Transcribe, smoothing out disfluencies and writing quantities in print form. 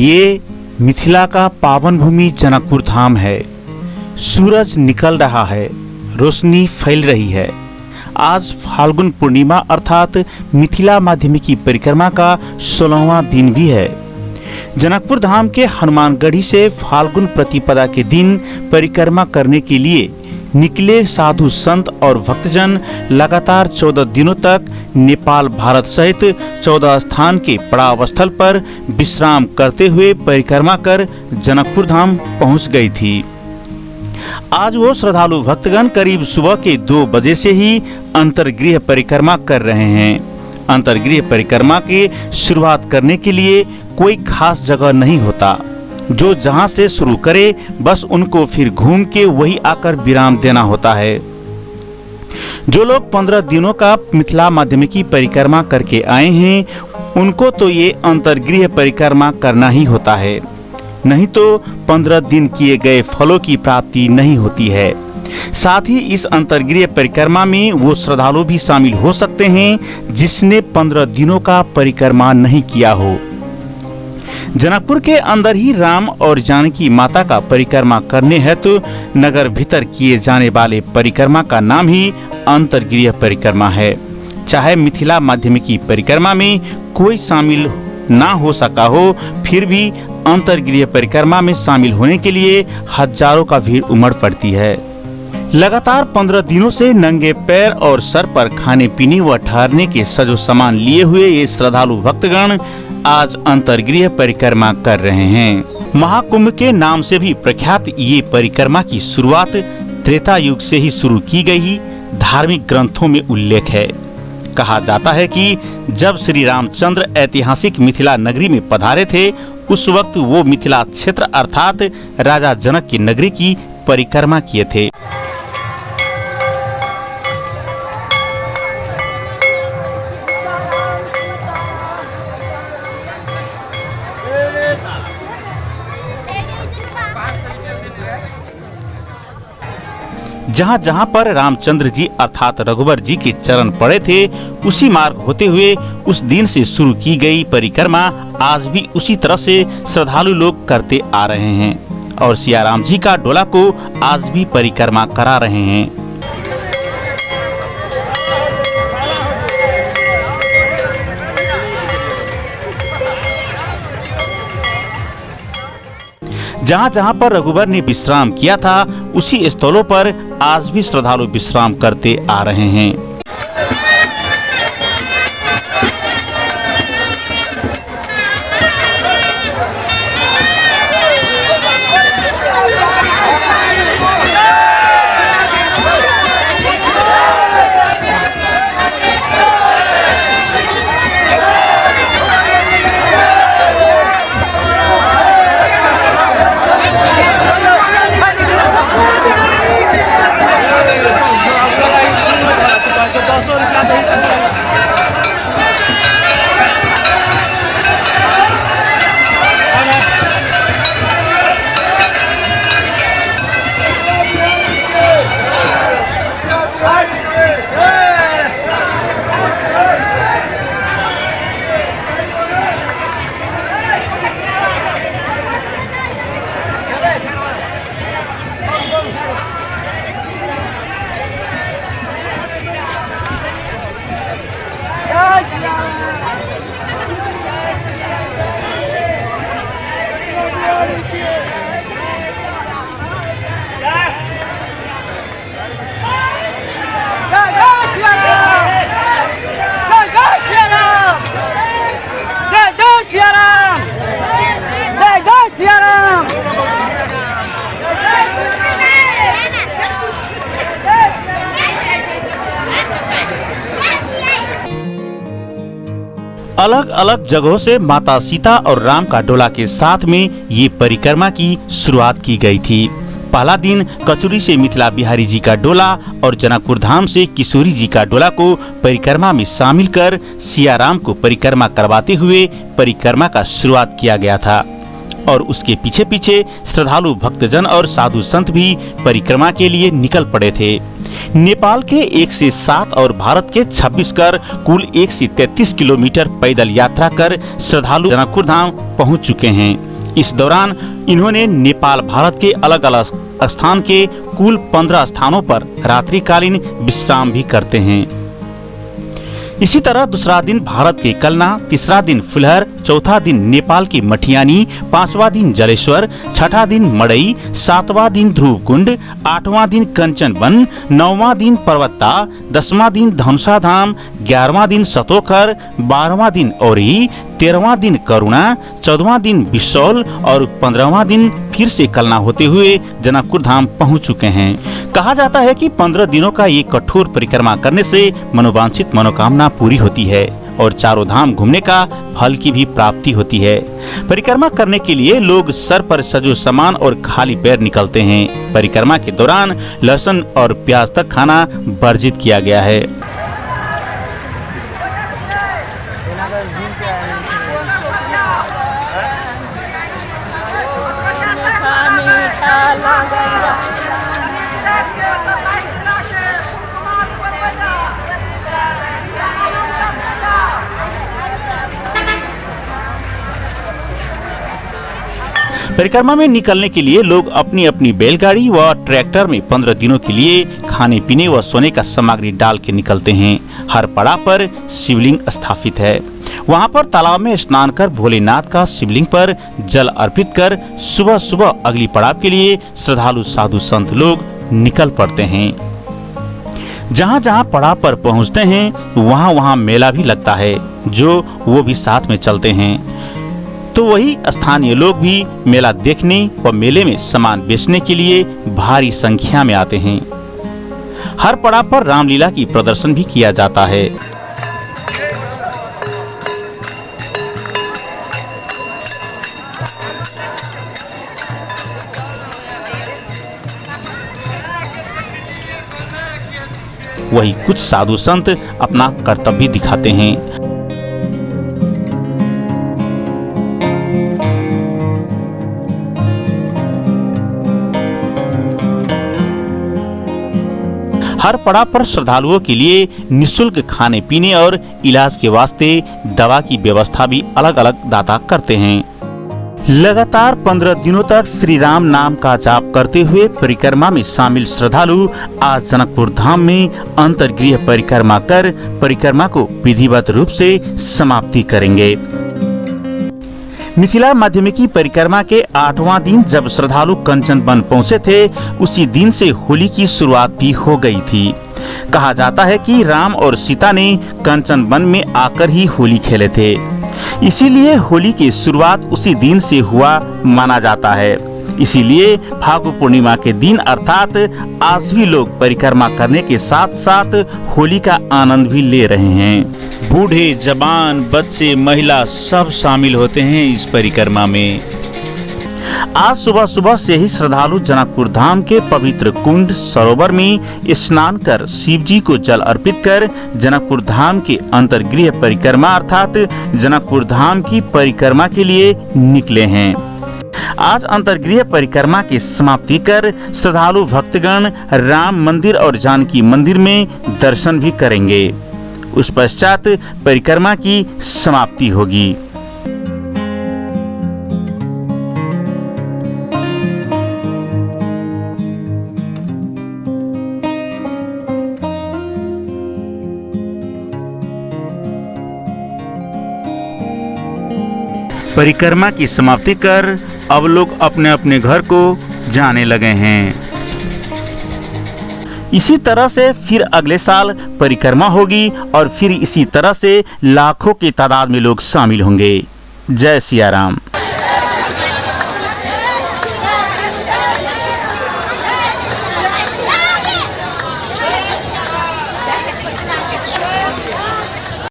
ये मिथिला का पावन भूमि जनकपुर धाम है। सूरज निकल रहा है, रोशनी फैल रही है। आज फाल्गुन पूर्णिमा अर्थात मिथिला माध्यमिकी परिक्रमा का 16वां दिन भी है। जनकपुर धाम के हनुमानगढ़ी से फाल्गुन प्रतिपदा के दिन परिक्रमा करने के लिए निकले साधु संत और भक्तजन लगातार 14 दिनों तक नेपाल भारत सहित 14 स्थान के पड़ाव स्थल पर विश्राम करते हुए परिक्रमा कर जनकपुर धाम पहुंच गई थी। आज वो श्रद्धालु भक्तगण करीब सुबह के 2 बजे से ही अंतर्गृह परिक्रमा कर रहे हैं। अंतर्गृह परिक्रमा की शुरुआत करने के लिए कोई खास जगह नहीं होता। जो जहां से शुरू करे बस उनको फिर घूम के वही आकर विराम देना होता है। जो लोग 15 दिनों का मिथिला माध्यमिकी परिक्रमा करके आए हैं उनको तो ये अंतर्गृह परिक्रमा करना ही होता है, नहीं तो 15 दिन किए गए फलों की प्राप्ति नहीं होती है। साथ ही इस अंतर्गृह परिक्रमा में वो श्रद्धालु भी शामिल हो सकते हैं जिसने 15 दिनों का परिक्रमा नहीं किया हो। जनकपुर के अंदर ही राम और जानकी माता का परिक्रमा करने हेतु नगर भीतर किए जाने वाले परिक्रमा का नाम ही अंतर्गृह परिक्रमा है। चाहे मिथिला माध्यमिकी परिक्रमा में कोई शामिल ना हो सका हो, फिर भी अंतर्गृह परिक्रमा में शामिल होने के लिए हजारों का भीड़ उमड़ पड़ती है। लगातार 15 दिनों से नंगे पैर और सर पर खाने पीने व ठहरने के सजो सामान लिए हुए ये श्रद्धालु भक्तगण आज अंतर्गृह परिक्रमा कर रहे हैं। महाकुंभ के नाम से भी प्रख्यात ये परिक्रमा की शुरुआत त्रेता युग से ही शुरू की गई धार्मिक ग्रंथों में उल्लेख है। कहा जाता है कि जब श्री रामचंद्र ऐतिहासिक मिथिला नगरी में पधारे थे उस वक्त वो मिथिला क्षेत्र अर्थात राजा जनक की नगरी की परिक्रमा किए थे। जहाँ जहाँ पर रामचंद्र जी अर्थात रघुवर जी के चरण पड़े थे उसी मार्ग होते हुए उस दिन से शुरू की गई परिक्रमा आज भी उसी तरह से श्रद्धालु लोग करते आ रहे हैं और सिया राम जी का डोला को आज भी परिक्रमा करा रहे हैं। जहाँ जहाँ पर रघुवर ने विश्राम किया था उसी स्थलों पर आज भी श्रद्धालु विश्राम करते आ रहे हैं। अलग अलग जगहों से माता सीता और राम का डोला के साथ में ये परिक्रमा की शुरुआत की गई थी। पहला दिन कचुरी से मिथिला बिहारी जी का डोला और जनकपुर धाम से किशोरी जी का डोला को परिक्रमा में शामिल कर सिया राम को परिक्रमा करवाते हुए परिक्रमा का शुरुआत किया गया था और उसके पीछे पीछे श्रद्धालु भक्तजन और साधु संत भी परिक्रमा के लिए निकल पड़े थे। नेपाल के 1 से 7 और भारत के 26 कर कुल 1 से 33 किलोमीटर पैदल यात्रा कर श्रद्धालु जनकपुर धाम पहुंच चुके हैं। इस दौरान इन्होंने नेपाल भारत के अलग अलग स्थान के कुल 15 स्थानों पर रात्रिकालीन विश्राम भी करते हैं। इसी तरह दूसरा दिन भारत के कलना, तीसरा दिन फुलहर, चौथा दिन नेपाल की मठियानी, पांचवा दिन जलेश्वर, छठा दिन मड़ई, सातवां दिन ध्रुवकुंड, आठवां दिन कंचनवन, नौवां दिन पर्वता, 10वां दिन धनुषा धाम, 11वां दिन सतोखर, 12वां दिन औरी, 13वां दिन करुणा, 14वां दिन बिसौल और 15वां दिन फिर से कलना होते हुए जनकपुर धाम पहुंच चुके हैं। कहा जाता है कि 15 दिनों का ये कठोर परिक्रमा करने से मनोवांछित मनोकामना पूरी होती है और चारों धाम घूमने का फल की भी प्राप्ति होती है। परिक्रमा करने के लिए लोग सर पर सजो सामान और खाली पैर निकलते हैं। परिक्रमा के दौरान लहसुन और प्याज तक खाना वर्जित किया गया है। परिक्रमा में निकलने के लिए लोग अपनी अपनी बैलगाड़ी व ट्रैक्टर में 15 दिनों के लिए खाने पीने व सोने का सामग्री डाल के निकलते हैं। हर पड़ाव पर शिवलिंग स्थापित है। वहां पर तालाब में स्नान कर भोलेनाथ का शिवलिंग पर जल अर्पित कर सुबह सुबह अगली पड़ाव के लिए श्रद्धालु साधु संत लोग निकल पड़ते हैं। जहां जहां पड़ाव पर पहुंचते हैं वहां वहां मेला भी लगता है, जो वो भी साथ में चलते हैं। तो वही स्थानीय लोग भी मेला देखने व मेले में सामान बेचने के लिए भारी संख्या में आते हैं। हर पड़ाव पर रामलीला की प्रदर्शन भी किया जाता है। वही कुछ साधु संत अपना कर्तव्य दिखाते हैं। हर पड़ाव पर श्रद्धालुओं के लिए निःशुल्क खाने पीने और इलाज के वास्ते दवा की व्यवस्था भी अलग अलग दाता करते हैं। लगातार 15 दिनों तक श्री राम नाम का जाप करते हुए परिक्रमा में शामिल श्रद्धालु आज जनकपुर धाम में अंतर्गृह परिक्रमा कर परिक्रमा को विधिवत रूप से समाप्ति करेंगे। मिथिला माध्यमिकी परिक्रमा के 8वां दिन जब श्रद्धालु कंचनवन पहुंचे थे, उसी दिन से होली की शुरुआत भी हो गई थी। कहा जाता है कि राम और सीता ने कंचनवन में आकर ही होली खेले थे, इसीलिए होली की शुरुआत उसी दिन से हुआ माना जाता है। इसीलिए फागु पूर्णिमा के दिन अर्थात आज भी लोग परिक्रमा करने के साथ साथ होली का आनंद भी ले रहे हैं। बूढ़े, जवान, बच्चे, महिला सब शामिल होते हैं इस परिक्रमा में। आज सुबह सुबह से ही श्रद्धालु जनकपुर धाम के पवित्र कुंड सरोवर में स्नान कर शिव जी को जल अर्पित कर जनकपुर धाम के अंतर्गृह परिक्रमा अर्थात जनकपुर धाम की परिक्रमा के लिए निकले हैं। आज अंतर्गृह परिक्रमा की समाप्ति कर श्रद्धालु भक्तगण राम मंदिर और जानकी मंदिर में दर्शन भी करेंगे। उस पश्चात परिक्रमा की समाप्ति होगी। परिक्रमा की समाप्ति कर अब लोग अपने अपने घर को जाने लगे हैं। इसी तरह से फिर अगले साल परिक्रमा होगी और फिर इसी तरह से लाखों की तादाद में लोग शामिल होंगे। जय सिया राम।